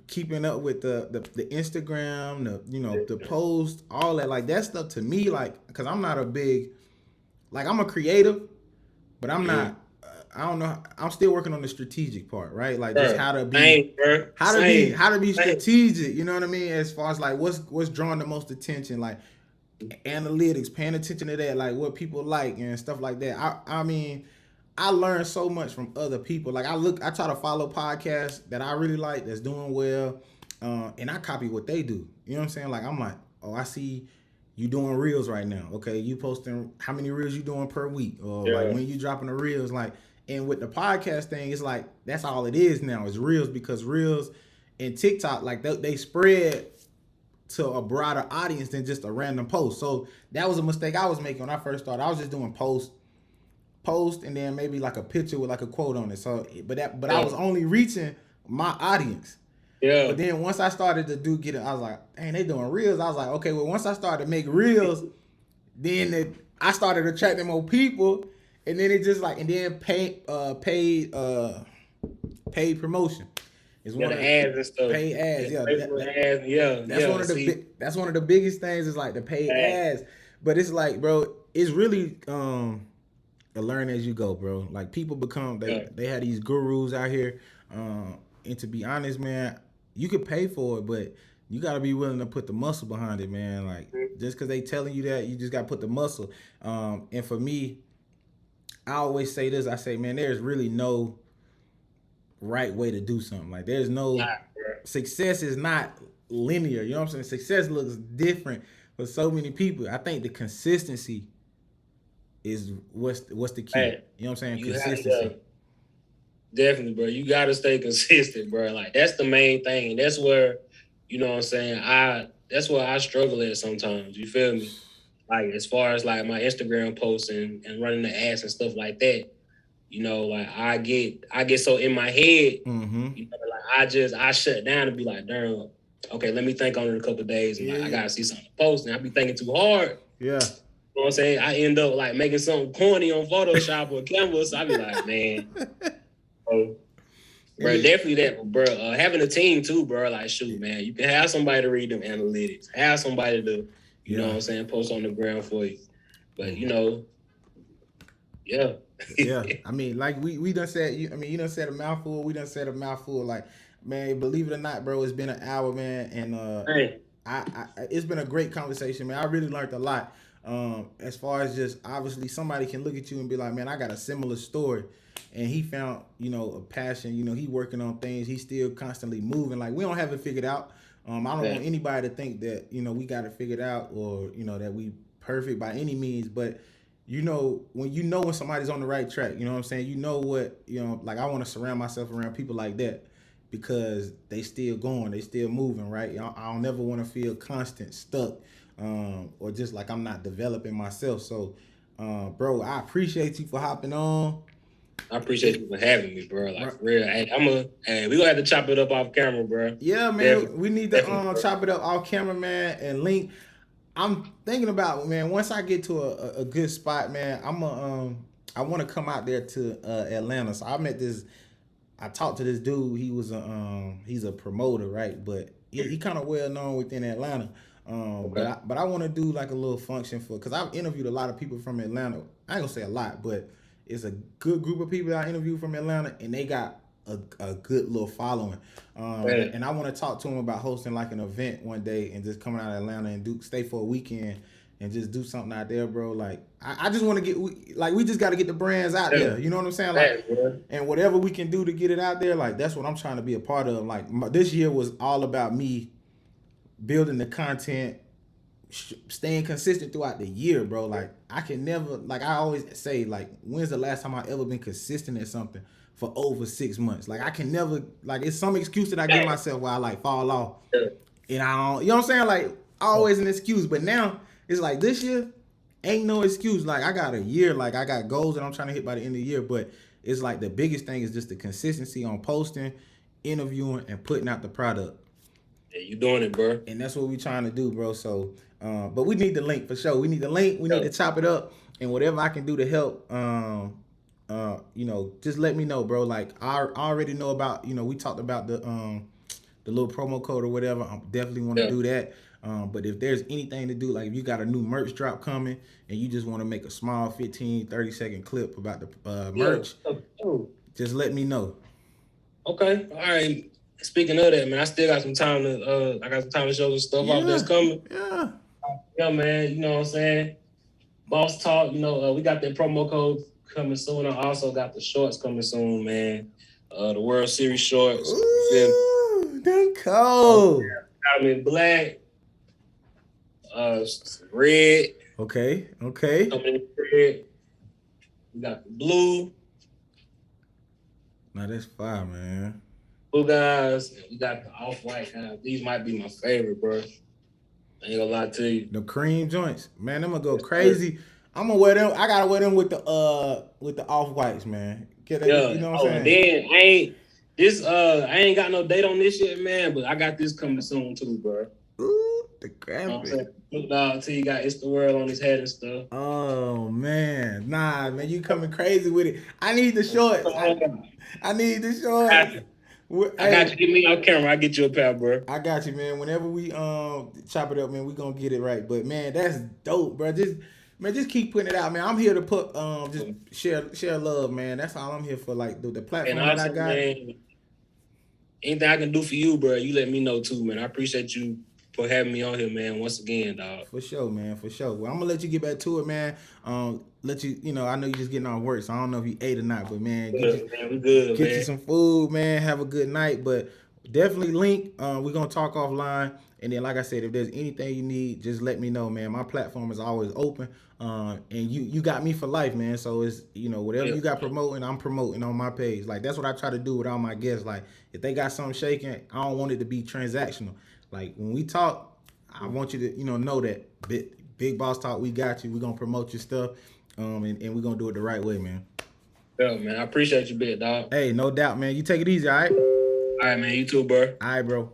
keeping up with the Instagram, the post, all that, like that stuff to me, like because I'm not a big. Like I'm a creative, but I'm not. I don't know. I'm still working on the strategic part, right? Like just how to be strategic. You know what I mean? As far as like what's drawing the most attention, like analytics, paying attention to that, like what people like and stuff like that. I mean, I learn so much from other people. Like I try to follow podcasts that I really like that's doing well, and I copy what they do. You know what I'm saying? Like I'm like, oh, I see. You doing reels right now. Okay, you posting how many reels you doing per week? Or like when you dropping the reels, like, and with the podcast thing, it's like that's all it is now is reels because reels and TikTok, like they spread to a broader audience than just a random post. So that was a mistake I was making when I first started. I was just doing post and then maybe like a picture with like a quote on it. So I was only reaching my audience. Yeah. But then once I started to get it, I was like, dang, they doing reels. I was like, okay, well, once I started to make reels, then I started attracting more people, and then it just like, and then paid promotion. Is one of the ads and stuff. Paid ads, That's one of the biggest things is like the paid ads. But it's like, bro, it's really a learn as you go, bro. Like people become they have these gurus out here, and to be honest, man. You could pay for it, but you got to be willing to put the muscle behind it, man. Like, just because they telling you that, you just got to put the muscle. And for me, I always say this. I say, man, there's really no right way to do something. Like, there's no... Success is not linear. You know what I'm saying? Success looks different for so many people. I think the consistency is what's the key. Hey, you know what I'm saying? Consistency. Definitely, bro. You gotta stay consistent, bro. Like that's the main thing. That's where you know what I'm saying? That's where I struggle at sometimes. You feel me? Like as far as like my Instagram posts and running the ads and stuff like that, you know, like I get so in my head, Mm-hmm. you know, like I shut down and be like, damn, okay, let me think on it a couple of days and like I Yeah. gotta see something to post and I be thinking too hard. Yeah. You know what I'm saying? I end up like making something corny on Photoshop or Canva. So I be like, man, bro, bro, Yeah. definitely that, bro. Having a team too, bro. Like, shoot, man, you can have somebody to read them analytics, have somebody to, you know Yeah. what I'm saying, post on the ground for you. But you know, yeah. Yeah, I mean, like we done said. You done said a mouthful. We done said a mouthful. Like, man, believe it or not, bro, it's been an hour, man, and Hey, it's been a great conversation, man. I really learned a lot. As far as just obviously somebody can look at you and be like, man, I got a similar story, and he found a passion. He working on things. He's still constantly moving. Like we don't have it figured out. I don't want anybody to think that we got it figured out or that we perfect by any means, but when somebody's on the right track, you know what I'm saying? Like I want to surround myself around people like that because they still going, they still moving, right? I don't never want to feel constant stuck, or just like I'm not developing myself. So, bro, I appreciate you for hopping on. I appreciate you for having me, bro. Like for real. Hey, we gonna have to chop it up off camera, bro. Yeah, man, Definitely, we need to definitely, chop it up off camera, man, and link. I'm thinking about, man, once I get to a good spot, man, I want to come out there to Atlanta. So I talked to this dude. He's a promoter, right? But he kind of well known within Atlanta. okay. But I want to do like a little function because I've interviewed a lot of people from Atlanta. I ain't gonna say a lot, but it's a good group of people that I interviewed from Atlanta, and they got a good little following. And I want to talk to them about hosting like an event one day and just coming out of Atlanta and stay for a weekend and just do something out there, bro. Like I just want to we just got to get the brands out there. You know what I'm saying? Like, and whatever we can do to get it out there, like that's what I'm trying to be a part of. Like this year was all about me building the content, staying consistent throughout the year, bro. Like I can never, like I always say, like when's the last time I ever been consistent at something for over 6 months? Like I can never, like it's some excuse that I give myself where I like fall off, and I don't, you know what I'm saying? Like always an excuse, but now it's like this year ain't no excuse. Like I got a year, like I got goals that I'm trying to hit by the end of the year, but it's like the biggest thing is just the consistency on posting, interviewing, and putting out the product. Yeah, you doing it, bro. And that's what we trying to do, bro. So, but we need the link for sure. We need the link. We need to chop it up, and whatever I can do to help, just let me know, bro. Like I already know about, we talked about the little promo code or whatever. I definitely want to do that. But if there's anything to do, like if you got a new merch drop coming and you just want to make a small 15, 30-second clip about the merch, just let me know. Okay. All right. Speaking of that, man, I still got some time to show some stuff off that's coming. Yeah. Yeah, man. You know what I'm saying? Boss Talk, we got that promo code coming soon. I also got the shorts coming soon, man. The World Series shorts. Ooh, them cold. I'm in black. Red. Okay. Coming in red. We got the blue. Now that's fire, man. Blue guys. We got the off-white guys. These might be my favorite, bro. I ain't gonna lie to you. The cream joints, man. I'm gonna go crazy. I'm gonna wear them. I gotta wear them with the off whites, man. You know what I'm saying? Then I ain't got no date on this yet, man. But I got this coming soon too, bro. Ooh, the graphic. Till you got It's the World on his head and stuff. Oh man, nah, man, you coming crazy with it. I need the shorts. I need the shorts. I got you. Get me on camera. I get you a pair, bro. I got you, man. Whenever we chop it up, man, we gonna get it right. But man, that's dope, bro. Just keep putting it out, man. I'm here to put just share love, man. That's all I'm here for. Like the platform that I got. Man, anything I can do for you, bro, you let me know too, man. I appreciate you for having me on here, man. Once again, dog. For sure, man. For sure. Well, I'm gonna let you get back to it, man. Let you, I know you're just getting off work, so I don't know if you ate or not, but man, we good, get you some food, man. Have a good night, but definitely link. We're gonna talk offline, and then like I said, if there's anything you need, just let me know, man. My platform is always open, and you got me for life, man. So it's whatever you got promoting, I'm promoting on my page. Like that's what I try to do with all my guests. Like if they got something shaking, I don't want it to be transactional. Like when we talk, I want you to know that big boss talk. We got you. We're gonna promote your stuff, and we're gonna do it the right way, man. Yeah, man. I appreciate you, big dog. Hey, no doubt, man. You take it easy, all right? All right, man. You too, bro. All right, bro.